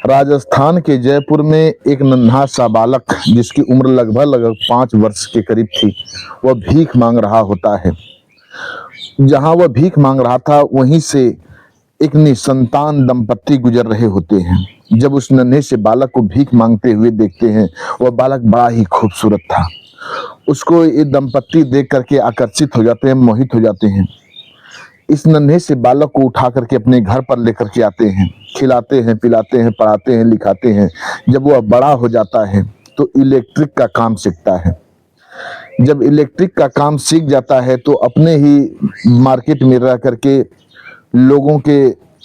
राजस्थान के जयपुर में एक नन्हा सा बालक जिसकी उम्र लगभग 5 वर्ष के करीब थी, वह भीख मांग रहा होता है। जहां वह भीख मांग रहा था वहीं से एक निसंतान दंपत्ति गुजर रहे होते हैं। जब उस नन्हे से बालक को भीख मांगते हुए देखते हैं, वह बालक बड़ा ही खूबसूरत था। उसको ये दंपत्ति देख करके आकर्षित हो जाते हैं, मोहित हो जाते हैं। इस नन्हे से बालक को उठा करके अपने घर पर लेकर के आते हैं, खिलाते हैं, पिलाते हैं, पढ़ाते हैं, लिखाते हैं। जब वह बड़ा हो जाता है तो इलेक्ट्रिक का काम सीखता है। जब इलेक्ट्रिक का काम सीख जाता है तो अपने ही मार्केट में रह करके लोगों के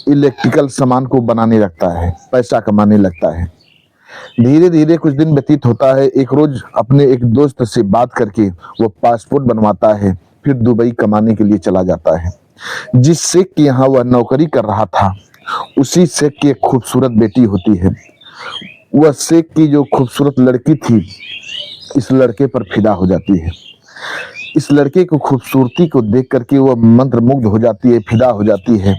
इलेक्ट्रिकल सामान को बनाने लगता है, पैसा कमाने लगता है। धीरे धीरे कुछ दिन व्यतीत होता है। एक रोज अपने एक दोस्त से बात करके वो पासपोर्ट बनवाता है, फिर दुबई कमाने के लिए चला जाता है। जिस शेख के यहाँ वह नौकरी कर रहा था, उसी शेख की एक खूबसूरत बेटी होती है। वह शेख की जो खूबसूरत लड़की थी, इस लड़के पर फिदा हो जाती है। इस लड़के को खूबसूरती को देख करके वह मंत्रमुग्ध हो जाती है, फिदा हो जाती है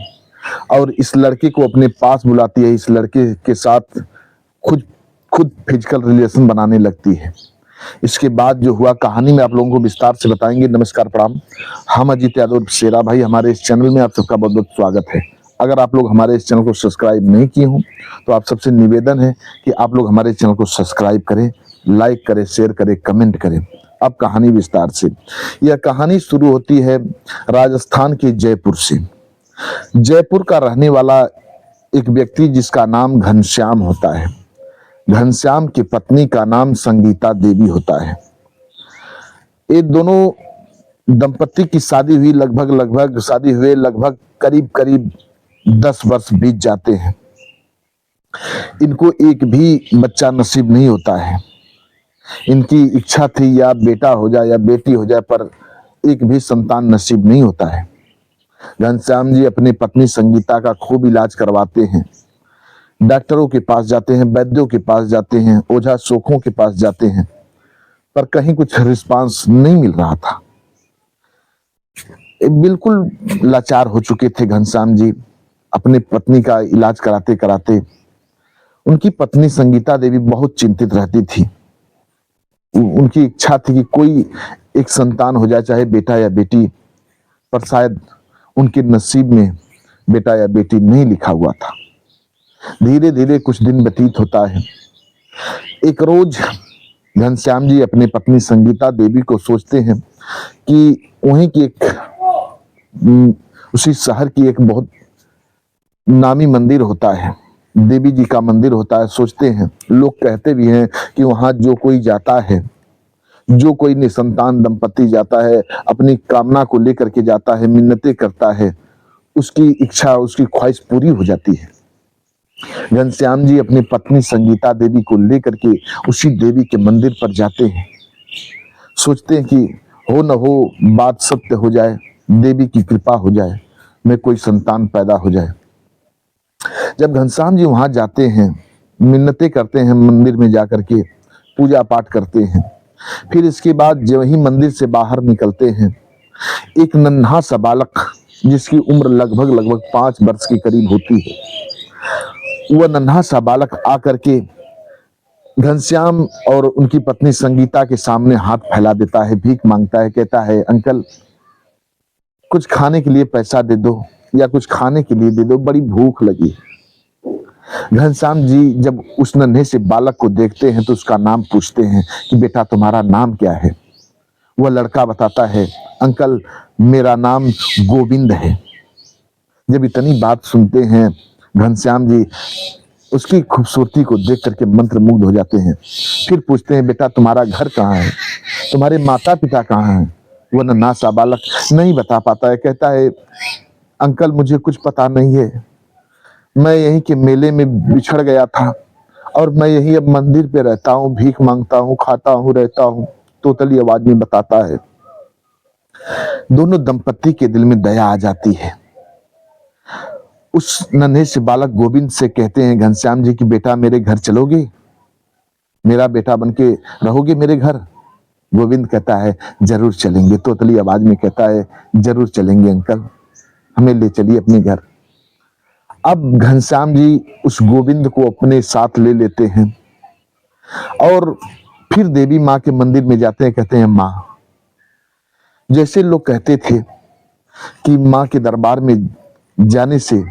और इस लड़के को अपने पास बुलाती है। इस लड़के के साथ खुद खुद फिजिकल रिलेशन बनाने लगती है। इसके बाद जो हुआ कहानी में आप लोगों को विस्तार से बताएंगे। नमस्कार, प्रणाम। हम अजीत यादव शेरा भाई, हमारे इस चैनल में आप सबका बहुत बहुत स्वागत है। अगर आप लोग हमारे इस चैनल को सब्सक्राइब नहीं किए हों तो आप सबसे निवेदन है कि आप लोग हमारे चैनल को सब्सक्राइब करें, लाइक करें, शेयर करें, कमेंट करें। अब कहानी विस्तार से। यह कहानी शुरू होती है राजस्थान के जयपुर से। जयपुर का रहने वाला एक व्यक्ति जिसका नाम घनश्याम होता है। घनश्याम की पत्नी का नाम संगीता देवी होता है। ये दोनों दंपत्ति की शादी हुई लगभग करीब 10 वर्ष बीत जाते हैं। इनको एक भी बच्चा नसीब नहीं होता है। इनकी इच्छा थी या बेटा हो जाए या बेटी हो जाए, पर एक भी संतान नसीब नहीं होता है। घनश्याम जी अपनी पत्नी संगीता का खूब इलाज करवाते हैं, डॉक्टरों के पास जाते हैं, वैद्यों के पास जाते हैं, ओझा शोखों के पास जाते हैं, पर कहीं कुछ रिस्पांस नहीं मिल रहा था। बिल्कुल लाचार हो चुके थे घनश्याम जी अपनी पत्नी का इलाज कराते कराते। उनकी पत्नी संगीता देवी बहुत चिंतित रहती थी। उनकी इच्छा थी कि कोई एक संतान हो जाए, चाहे बेटा या बेटी, पर शायद उनके नसीब में बेटा या बेटी नहीं लिखा हुआ था। धीरे धीरे कुछ दिन व्यतीत होता है। एक रोज घनश्याम जी अपनी पत्नी संगीता देवी को सोचते हैं कि वहीं की उसी शहर की एक बहुत नामी मंदिर होता है, देवी जी का मंदिर होता है। सोचते हैं, लोग कहते भी हैं कि वहां जो कोई जाता है, जो कोई निसंतान दंपत्ति जाता है, अपनी कामना को लेकर के जाता है, मिन्नतें करता है, उसकी इच्छा, उसकी ख्वाहिश पूरी हो जाती है। घनश्याम जी अपनी पत्नी संगीता देवी को लेकर के उसी देवी के मंदिर पर जाते हैं। सोचते हैं कि हो न हो बात सत्य हो जाए, देवी की कृपा हो जाए, में कोई संतान पैदा हो जाए। जब घनश्याम जी वहां जाते हैं, मिन्नतें करते हैं, मंदिर में जाकर के पूजा पाठ करते हैं। फिर इसके बाद जब ही मंदिर से बाहर निकलते हैं, एक नन्हा सा बालक जिसकी उम्र लगभग 5 वर्ष के करीब होती है, वह नन्हा सा बालक आकर के घनश्याम और उनकी पत्नी संगीता के सामने हाथ फैला देता है, भीख मांगता है, कहता है, अंकल कुछ खाने के लिए पैसा दे दो या कुछ खाने के लिए दे दो, बड़ी भूख लगी। घनश्याम जी जब उस नन्हे से बालक को देखते हैं तो उसका नाम पूछते हैं कि बेटा तुम्हारा नाम क्या है। वह लड़का बताता है, अंकल मेरा नाम गोविंद है। जब इतनी बात सुनते हैं घनश्याम जी उसकी खूबसूरती को देख करके मंत्रमुग्ध हो जाते हैं। फिर पूछते हैं, बेटा तुम्हारा घर कहाँ है, तुम्हारे माता पिता कहाँ हैं। वह नन्हा सा बालक नहीं बता पाता है, कहता है, अंकल मुझे कुछ पता नहीं है, मैं यहीं के मेले में बिछड़ गया था और मैं यहीं अब मंदिर पे रहता हूँ, भीख मांगता हूँ, खाता हूँ, रहता हूँ। तोतली आवाज में बताता है। दोनों दंपत्ति के दिल में दया आ जाती है। उस नन्हे से बालक गोविंद से कहते हैं घनश्याम जी की, बेटा मेरे घर चलोगे, मेरा बेटा बनके रहोगे मेरे घर। गोविंद कहता है, जरूर चलेंगे। तोतली आवाज में कहता है, जरूर चलेंगे अंकल, हमें ले चलिए अपने घर। अब घनश्याम जी उस गोविंद को अपने साथ ले लेते हैं और फिर देवी माँ के मंदिर में जाते हैं। कहते हैं माँ, जैसे लोग कहते थे कि माँ के दरबार में जाने से,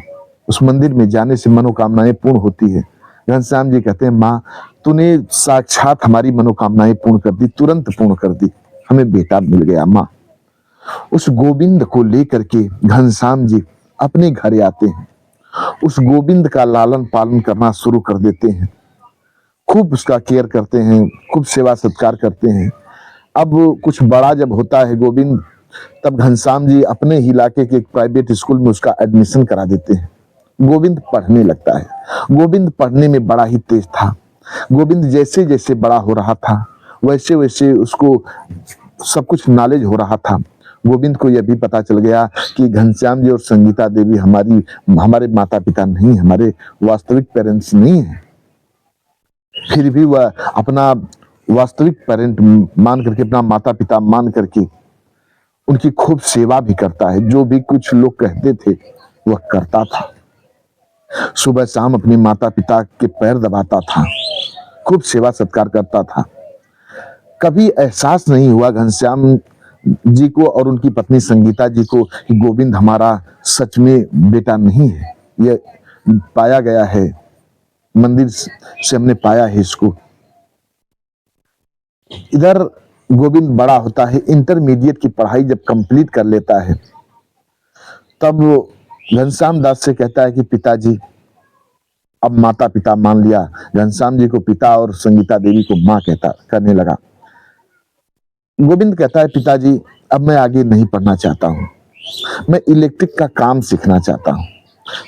उस मंदिर में जाने से मनोकामनाएं पूर्ण होती है, घनश्याम जी कहते हैं माँ, तूने साक्षात हमारी मनोकामनाएं पूर्ण कर दी, तुरंत पूर्ण कर दी, हमें बेटा मिल गया माँ। उस गोविंद को लेकर के घनश्याम जी अपने घर आते हैं, उस गोविंद का लालन पालन करना शुरू कर देते हैं, खूब उसका केयर करते हैं, खूब सेवा सत्कार करते हैं। अब कुछ बड़ा जब होता है गोविंद, तब घनश्याम जी अपने ही इलाके के एक प्राइवेट स्कूल में उसका एडमिशन करा देते हैं। गोविंद पढ़ने लगता है। गोविंद पढ़ने में बड़ा ही तेज था। गोविंद जैसे जैसे बड़ा हो रहा था वैसे वैसे उसको सब कुछ नॉलेज हो रहा था। गोविंद को यह भी पता चल गया कि घनश्याम जी और संगीता देवी हमारे माता पिता नहीं, हमारे वास्तविक पेरेंट्स नहीं है। फिर भी वह अपना वास्तविक पेरेंट मान करके, अपना माता पिता मान करके उनकी खूब सेवा भी करता है। जो भी कुछ लोग कहते थे वह करता था। सुबह शाम अपने माता पिता के पैर दबाता था, खूब सेवा सत्कार करता था। कभी एहसास नहीं हुआ घनश्याम जी को और उनकी पत्नी संगीता जी को कि गोविंद हमारा सच में बेटा नहीं है। यह पाया गया है, मंदिर से हमने पाया है इसको। इधर गोविंद बड़ा होता है, इंटरमीडिएट की पढ़ाई जब कंप्लीट कर लेता है, तब घनश्याम दास से कहता है कि पिताजी, अब माता पिता मान लिया। घनश्याम जी को पिता और संगीता देवी को माँ करने लगा। गोविंद कहता है पिताजी, अब मैं आगे नहीं पढ़ना चाहता हूँ, मैं इलेक्ट्रिक का काम सीखना चाहता हूँ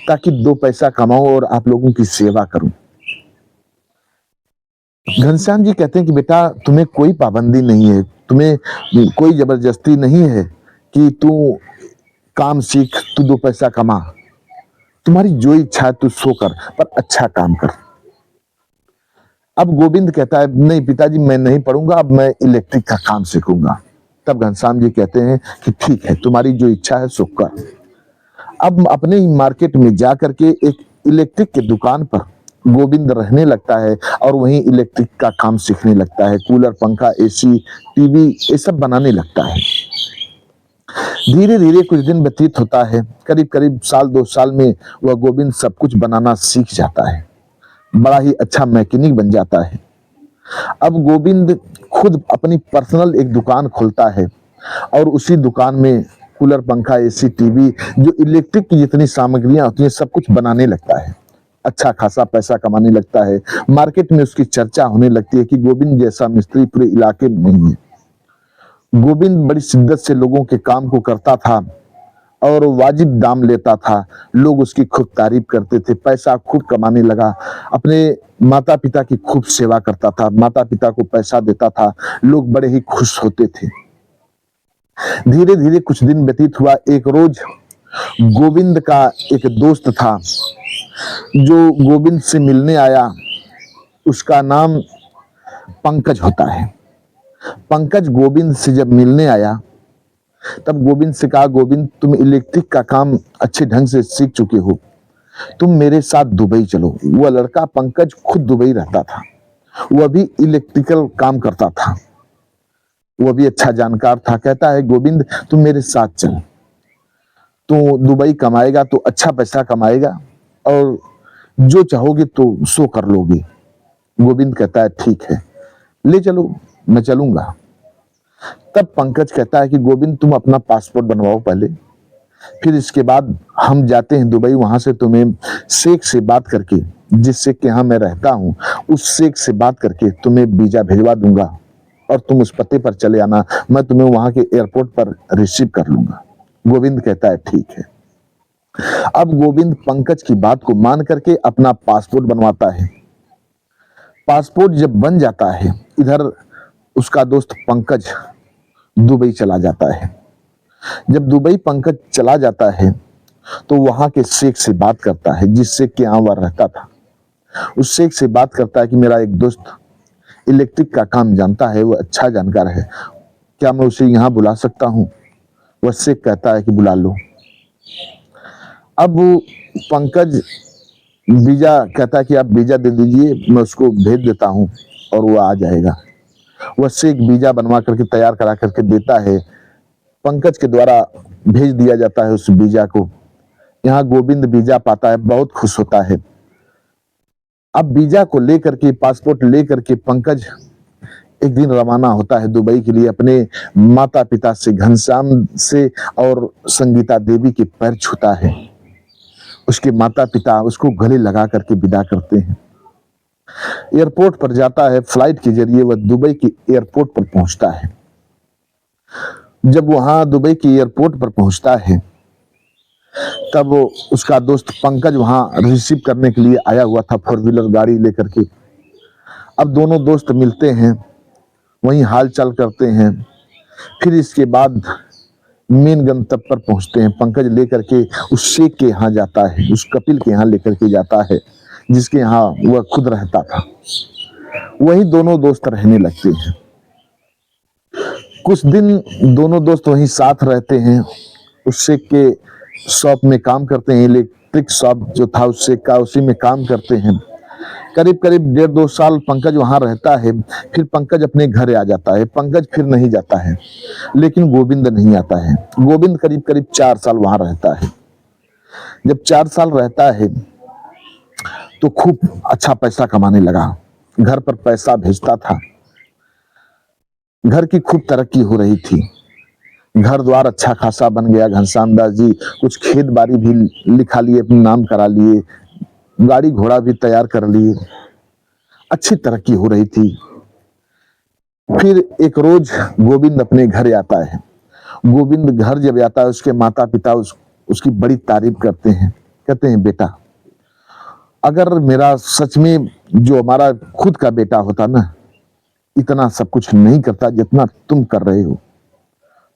ताकि 2 पैसा कमाऊं और आप लोगों की सेवा करूं। घनश्याम जी कहते हैं कि बेटा, तुम्हें कोई पाबंदी नहीं है, तुम्हें कोई जबरदस्ती नहीं है कि तू काम सीख, तू 2 पैसा कमा, तुम्हारी जो इच्छा है तू सो कर, पर अच्छा काम कर। अब गोविंद कहता है नहीं पिताजी, मैं नहीं पढ़ूंगा, अब मैं इलेक्ट्रिक का काम सीखूंगा। तब घनश्याम जी कहते हैं कि ठीक है, तुम्हारी जो इच्छा है सो कर। अब अपने ही मार्केट में जा करके एक इलेक्ट्रिक की दुकान पर गोविंद रहने लगता है और वहीं इलेक्ट्रिक का काम सीखने लगता है। कूलर, पंखा, एसी, टीवी ये सब बनाने लगता है। धीरे धीरे कुछ दिन व्यतीत होता है, करीब करीब साल 2 साल में वह गोविंद सब कुछ बनाना सीख जाता है, बड़ा ही अच्छा मैकेनिक बन जाता है। अब गोविंद खुद अपनी पर्सनल एक दुकान खोलता है और उसी दुकान में कूलर, पंखा, एसी, टीवी, जो इलेक्ट्रिक की जितनी सामग्रियां होती हैं सब कुछ बनाने लगता है। अच्छा खासा पैसा कमाने लगता है। मार्केट में उसकी चर्चा होने लगती है कि गोविंद जैसा मिस्त्री पूरे इलाके में नहीं है। गोविंद बड़ी शिद्दत से लोगों के काम को करता था और वाजिब दाम लेता था। लोग उसकी खूब तारीफ करते थे, पैसा खूब कमाने लगा। अपने माता पिता की खूब सेवा करता था, माता पिता को पैसा देता था, लोग बड़े ही खुश होते थे। धीरे धीरे कुछ दिन व्यतीत हुआ। एक रोज गोविंद का एक दोस्त था जो गोविंद से मिलने आया, उसका नाम पंकज होता है। पंकज गोविंद से जब मिलने आया तब गोविंद से कहा, गोविंद तुम इलेक्ट्रिक का काम अच्छे ढंग से सीख चुके हो, तुम मेरे साथ दुबई चलो। वह लड़का पंकज खुद दुबई रहता था, वह भी इलेक्ट्रिकल काम करता था, वह भी अच्छा जानकार था। कहता है गोविंद तुम मेरे साथ चल, तू दुबई कमाएगा तो अच्छा पैसा कमाएगा और जो चाहोगे तो सो कर लोगे। गोविंद कहता है ठीक है, ले चलो, मैं चलूंगा। तब पंकज कहता है कि गोविंद तुम अपना पासपोर्ट बनवाओ पहले, फिर इसके बाद हम जाते हैं दुबई, वहां से तुम्हें शेख से बात करके, जिस शेख के यहाँ मैं रहता हूँ उस शेख से बात करके तुम्हें वीजा भिजवा दूंगा और तुम उस पते पर चले आना, मैं तुम्हें वहां के एयरपोर्ट पर रिसीव कर लूंगा। गोविंद कहता है ठीक है। अब गोविंद पंकज की बात को मान करके अपना पासपोर्ट बनवाता है। पासपोर्ट जब बन जाता है, इधर उसका दोस्त पंकज दुबई चला जाता है। जब दुबई पंकज चला जाता है तो वहां के शेख से बात करता है, जिस शेख के यहाँ वह रहता था। उस शेख से बात करता है कि मेरा एक दोस्त इलेक्ट्रिक का काम जानता है, वह अच्छा जानकार है, क्या मैं उसे यहाँ बुला सकता हूँ? वह शेख कहता है कि बुला लो। अब पंकज वीजा कहता है कि आप वीजा दे दीजिए, मैं उसको भेज देता हूँ और वो आ जाएगा। वह शेख वीजा बनवा करके तैयार करा करके देता है, पंकज के द्वारा भेज दिया जाता है उस वीजा को। यहाँ गोविंद वीजा पाता है, बहुत खुश होता है। अब वीजा को लेकर के, पासपोर्ट लेकर के पंकज एक दिन रवाना होता है दुबई के लिए। अपने माता पिता से, घनश्याम से और संगीता देवी के पैर छूता है। उसके माता पिता उसको गले लगा करके विदा करते हैं। एयरपोर्ट पर जाता है, फ्लाइट के जरिए वह दुबई के एयरपोर्ट पर पहुंचता है। जब वहां दुबई के एयरपोर्ट पर पहुंचता है, तब वो उसका दोस्त पंकज वहां रिसीव करने के लिए आया हुआ था, 4 व्हीलर गाड़ी लेकर के। अब दोनों दोस्त मिलते हैं, वहीं हाल चाल करते हैं। फिर इसके बाद मेन गंतव्य पर पहुंचते हैं। पंकज लेकर के उस शेख के यहाँ जाता है, उस कपिल के यहाँ लेकर के जाता है जिसके यहाँ वह खुद रहता था। वही दोनों दोस्त रहने लगते हैं। कुछ दिन दोनों दोस्त वहीं साथ रहते हैं। उस शेख के शॉप में काम करते हैं, इलेक्ट्रिक शॉप जो था उस शेख का, उसी में काम करते हैं। करीब करीब 1.5-2 साल पंकज वहां रहता है। फिर पंकज अपने घर आ जाता है। पंकज फिर नहीं जाता है, लेकिन गोविंद नहीं आता है। गोविंद करीब करीब 4 साल वहां रहता है। जब 4 साल रहता है तो खूब अच्छा पैसा कमाने लगा, घर पर पैसा भेजता था। घर की खूब तरक्की हो रही थी, घर द्वार अच्छा खासा बन गया। घनश्याम दास जी कुछ खेत बाड़ी भी लिखा लिए, अपने नाम करा लिए, गाड़ी घोड़ा भी तैयार कर लिए, अच्छी तरक्की हो रही थी। फिर एक रोज गोविंद अपने घर आता है। गोविंद घर जब आता है, उसके माता पिता उसकी बड़ी तारीफ करते हैं। कहते हैं, बेटा अगर मेरा सच में जो हमारा खुद का बेटा होता ना, इतना सब कुछ नहीं करता जितना तुम कर रहे हो।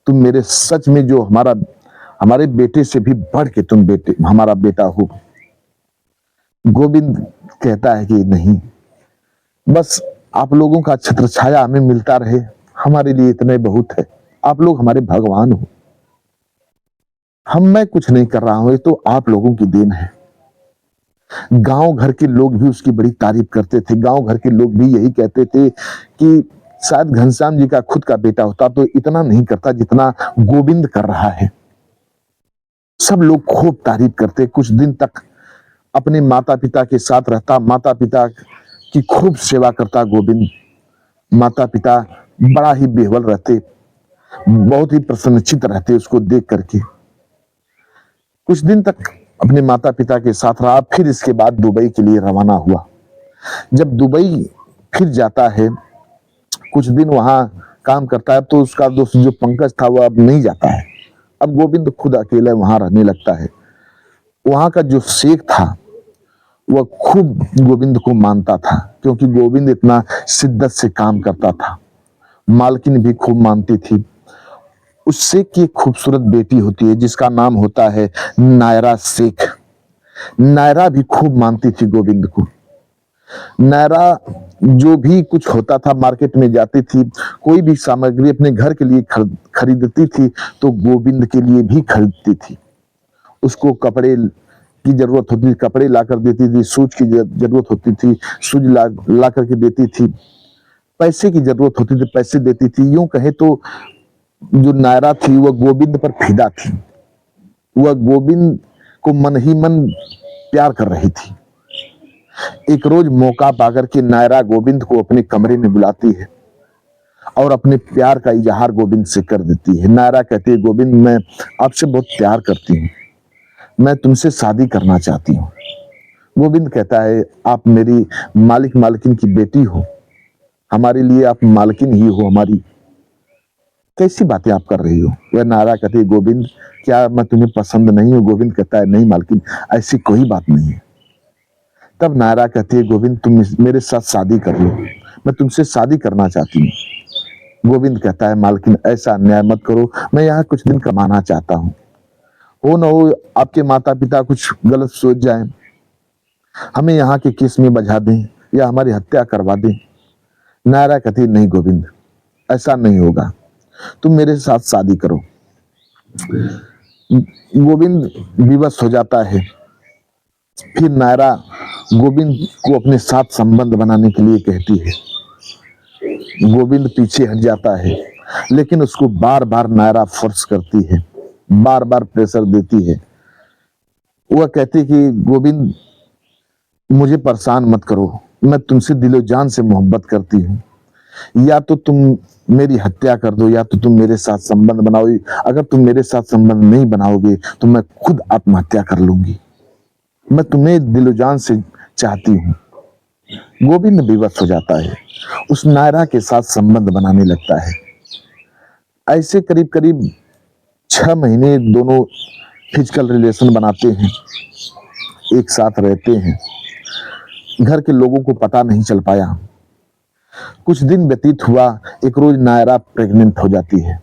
तुम मेरे सच में जो हमारे बेटे से भी बढ़ के तुम हमारा बेटा हो। गोविंद कहता है कि नहीं, बस आप लोगों का छत्र छाया हमें मिलता रहे, हमारे लिए इतने बहुत है। आप लोग हमारे भगवान हो। मैं कुछ नहीं कर रहा हूं, ये तो आप लोगों की देन है। गांव घर के लोग भी उसकी बड़ी तारीफ करते थे। गांव घर के लोग भी यही कहते थे कि शायद घनश्याम जी का खुद का बेटा होता तो इतना नहीं करता जितना गोविंद कर रहा है। सब लोग खूब तारीफ करते। कुछ दिन तक अपने माता पिता के साथ रहता, माता पिता की खूब सेवा करता गोविंद। माता पिता बड़ा ही बेहवल रहते, बहुत ही प्रसन्नचित्त रहते उसको देख करके। कुछ दिन तक अपने माता पिता के साथ रहा। फिर इसके बाद दुबई के लिए रवाना हुआ। जब दुबई फिर जाता है, कुछ दिन वहां काम करता है, तो उसका दोस्त जो पंकज था वह अब नहीं जाता है। अब गोविंद खुद अकेला वहां रहने लगता है। वहां का जो शेख था वह खूब गोविंद को मानता था, क्योंकि गोविंद इतना शिद्दत से काम करता था। मालकिन भी खूब मानती थी। उस शेख की एक खूबसूरत बेटी होती है जिसका नाम होता है नायरा शेख। नायरा भी खूब मानती थी गोविंद को। नायरा जो भी कुछ होता था, मार्केट में जाती थी, कोई भी सामग्री अपने घर के लिए खरीदती थी तो गोविंद के लिए भी खरीदती थी। उसको कपड़े की जरूरत होती थी, कपड़े ला कर देती थी। शूज की जरूरत होती थी, शूज ला करके देती थी। पैसे की जरूरत होती थी, पैसे देती थी। यूं कहे तो जो नायरा थी वह गोविंद पर फिदा थी। वह गोविंद को मन ही मन प्यार कर रही थी। एक रोज मौका पाकर के नायरा गोविंद को अपने कमरे में बुलाती है और अपने प्यार का इजहार गोविंद से कर देती है। नायरा कहती है, गोविंद मैं आपसे बहुत प्यार करती हूँ, मैं तुमसे शादी करना चाहती हूँ। गोविंद कहता है, आप मेरी मालिक मालकिन की बेटी हो, हमारे लिए आप मालकिन ही हो हमारी, कैसी बातें आप कर रही हो। वह नायरा कहती है, गोविंद क्या मैं तुम्हें पसंद नहीं हूं। गोविंद कहता है, नहीं मालकिन, ऐसी कोई बात नहीं है। तब नायरा कहती है, गोविंद तुम मेरे साथ शादी कर लो, मैं तुमसे शादी करना चाहती हूँ। गोविंद कहता है, मालकिन ऐसा अन्याय मत करो, मैं यहाँ कुछ दिन कमाना चाहता हूँ। हो न हो आपके माता पिता कुछ गलत सोच जाएं, हमें यहाँ के केस में बजा दें या हमारी हत्या करवा दें। नायरा कहती है, नहीं गोविंद, ऐसा नहीं होगा, तुम मेरे साथ शादी करो। गोविंद विवश हो जाता है। फिर नायरा गोविंद को अपने साथ संबंध बनाने के लिए कहती है। गोविंद पीछे हट जाता है, लेकिन उसको बार बार नायरा फोर्स करती है, बार बार प्रेशर देती है। वह कहती कि गोविंद, मुझे परेशान मत करो, मैं तुमसे दिलो जान से मोहब्बत करती हूँ, या तो तुम मेरी हत्या कर दो या तो तुम मेरे साथ संबंध बनाओ। अगर तुम मेरे साथ संबंध नहीं बनाओगे तो मैं खुद आत्महत्या कर लूंगी, मैं तुम्हें दिलो जान से चाहती हूँ। गोविंद विवश हो जाता है, उस नायरा के साथ संबंध बनाने लगता है। ऐसे करीब करीब 6 महीने दोनों फिजिकल रिलेशन बनाते हैं, एक साथ रहते हैं। घर के लोगों को पता नहीं चल पाया। कुछ दिन व्यतीत हुआ, एक रोज नायरा प्रेग्नेंट हो जाती है।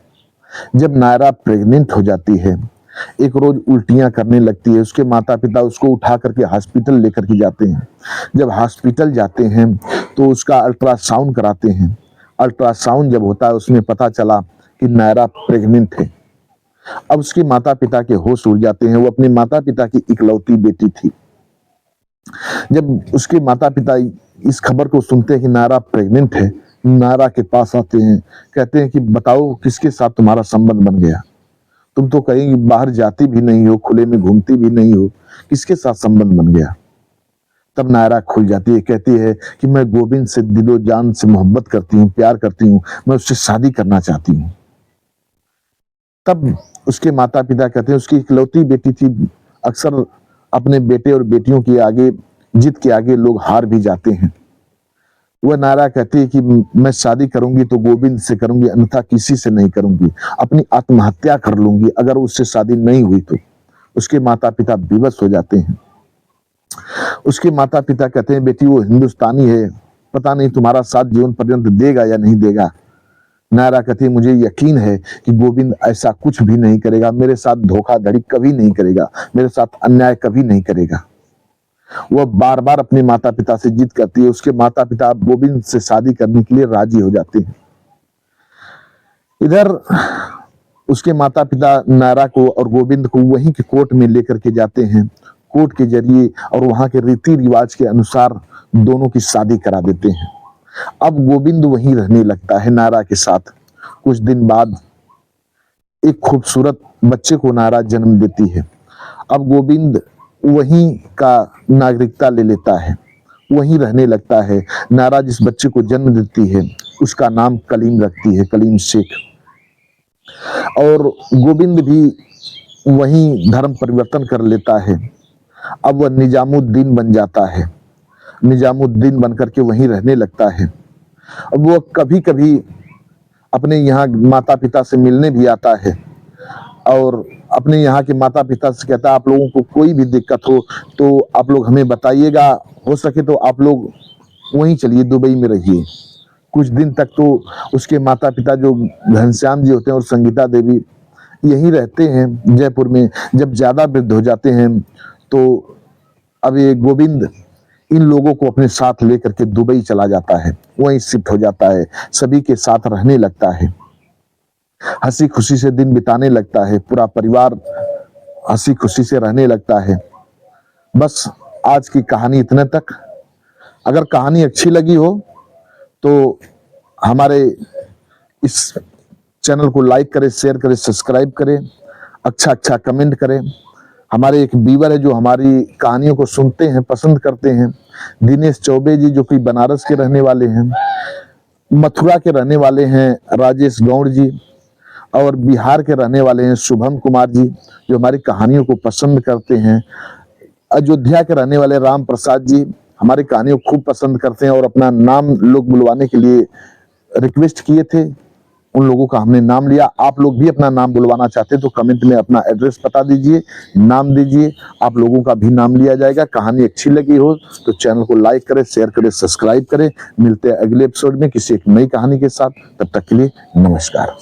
जब नायरा प्रेग्नेंट हो जाती है, एक रोज उल्टियां करने लगती है। उसके माता पिता उसको उठा करके हॉस्पिटल लेकर के जाते हैं। जब हॉस्पिटल जाते हैं तो उसका अल्ट्रासाउंड कराते हैं। अल्ट्रासाउंड जब होता है उसमें पता चला कि नायरा प्रेग्नेंट है। अब उसके माता पिता के होश उड़ जाते हैं। वो अपने माता पिता की इकलौती बेटी थी। जब उसके माता पिता इस खबर को सुनते हैं कि नायरा प्रेग्नेंट है, नायरा के पास आते हैं, कहते हैं कि बताओ किसके साथ तुम्हारा संबंध बन गया, तुम तो कहीं बाहर जाती भी नहीं हो, खुले में घूमती भी नहीं हो, किसके साथ संबंध बन गया। तब नायरा खुल जाती है, कहती है कि मैं गोविंद से दिलो जान से मोहब्बत करती हूँ, प्यार करती हूँ, मैं उससे शादी करना चाहती हूँ। तब उसके माता पिता कहते हैं, उसकी इकलौती बेटी थी, अक्सर अपने बेटे और बेटियों के आगे, जिद के आगे लोग हार भी जाते हैं। वह नायरा कहती है कि मैं शादी करूंगी तो गोविंद से करूंगी, अन्यथा किसी से नहीं करूंगी, अपनी आत्महत्या कर लूंगी अगर उससे शादी नहीं हुई तो। उसके माता पिता विवश हो जाते हैं। उसके माता पिता कहते हैं, बेटी वो हिंदुस्तानी है, पता नहीं तुम्हारा साथ जीवन पर्यंत देगा या नहीं देगा। नायरा कहती है, मुझे यकीन है कि गोविंद ऐसा कुछ भी नहीं करेगा, मेरे साथ धोखाधड़ी कभी नहीं करेगा, मेरे साथ अन्याय कभी नहीं करेगा। वह बार बार अपने माता पिता से जिद करती है। उसके माता पिता गोविंद से शादी करने के लिए राजी हो जाते हैं। इधर उसके माता पिता नायरा को और गोविंद को वहीं के कोर्ट में लेकर के जाते हैं। कोर्ट के जरिए और वहां के रीति रिवाज के अनुसार दोनों की शादी करा देते हैं। अब गोविंद वहीं रहने लगता है नायरा के साथ। कुछ दिन बाद एक खूबसूरत बच्चे को नायरा जन्म देती है। अब गोविंद वहीं का नागरिकता ले लेता है, वहीं रहने लगता है। नायरा जिस बच्चे को जन्म देती है उसका नाम कलीम रखती है, कलीम शेख। और गोविंद भी वहीं धर्म परिवर्तन कर लेता है। अब वह निजामुद्दीन बन जाता है, निजामुद्दीन बनकर के वहीं रहने लगता है। अब वह कभी कभी अपने यहाँ माता पिता से मिलने भी आता है और अपने यहाँ के माता पिता से कहता है, आप लोगों को कोई भी दिक्कत हो तो आप लोग हमें बताइएगा, हो सके तो आप लोग वहीं चलिए, दुबई में रहिए। कुछ दिन तक तो उसके माता पिता जो घनश्याम जी होते हैं और संगीता देवी यहीं रहते हैं जयपुर में। जब ज्यादा वृद्ध हो जाते हैं तो अब ये गोविंद इन लोगों को अपने साथ लेकर के दुबई चला जाता है, वहीं शिफ्ट हो जाता है, सभी के साथ रहने लगता है, हंसी खुशी से दिन बिताने लगता है, पूरा परिवार हंसी खुशी से रहने लगता है। बस आज की कहानी इतने तक। अगर कहानी अच्छी लगी हो तो हमारे इस चैनल को लाइक करें, शेयर करें, सब्सक्राइब करें, अच्छा कमेंट करें। हमारे एक व्यूअर है जो हमारी कहानियों को सुनते हैं, पसंद करते हैं, दिनेश चौबे जी, जो कि बनारस के रहने वाले हैं, मथुरा के रहने वाले हैं राजेश गौड़ जी, और बिहार के रहने वाले हैं शुभम कुमार जी, जो हमारी कहानियों को पसंद करते हैं। अयोध्या के रहने वाले राम प्रसाद जी हमारी कहानियों को खूब पसंद करते हैं और अपना नाम लोग बुलवाने के लिए रिक्वेस्ट किए थे, उन लोगों का हमने नाम लिया। आप लोग भी अपना नाम बुलवाना चाहते हैं तो कमेंट में अपना एड्रेस बता दीजिए, नाम दीजिए, आप लोगों का भी नाम लिया जाएगा। कहानी अच्छी लगी हो तो चैनल को लाइक करें, शेयर करें, सब्सक्राइब करें। मिलते हैं अगले एपिसोड में किसी एक नई कहानी के साथ। तब तक के लिए नमस्कार।